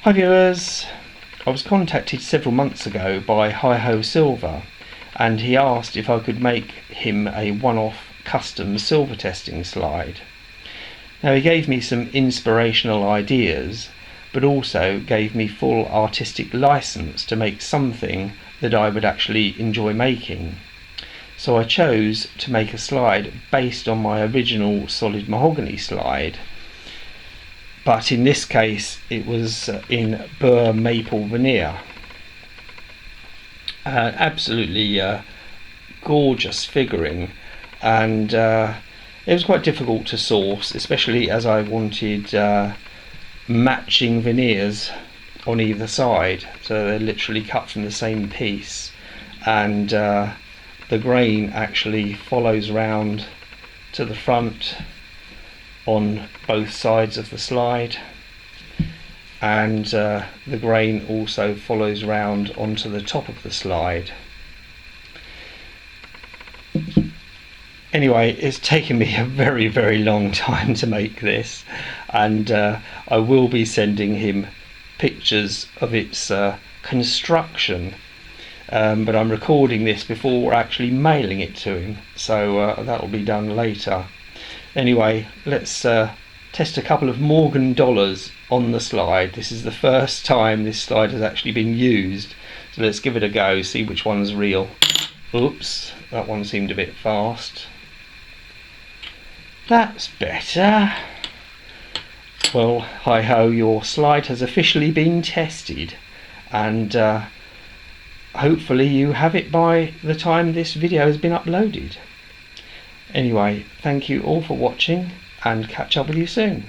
Hi viewers, I was contacted several months ago by HiHo Silver and he asked if I could make him a one-off custom silver testing slide. Now he gave me some inspirational ideas but also gave me full artistic license to make something that I would actually enjoy making. So I chose to make a slide based on my original solid mahogany slide, but in this case it was in burr maple veneer. Absolutely gorgeous figuring, and it was quite difficult to source, especially as I wanted matching veneers on either side, so they're literally cut from the same piece, and the grain actually follows round to the front on both sides of the slide, and the grain also follows round onto the top of the slide. Anyway, it's taken me a very long time to make this, and I will be sending him pictures of its construction, but I'm recording this before actually mailing it to him, so that will be done later. Anyway, let's test a couple of Morgan dollars on the slide. This is the first time this slide has actually been used, so let's give it a go, see which one's real. Oops, that one seemed a bit fast. That's better. Well, hi-ho, your slide has officially been tested, and hopefully you have it by the time this video has been uploaded. Anyway, thank you all for watching, and catch up with you soon.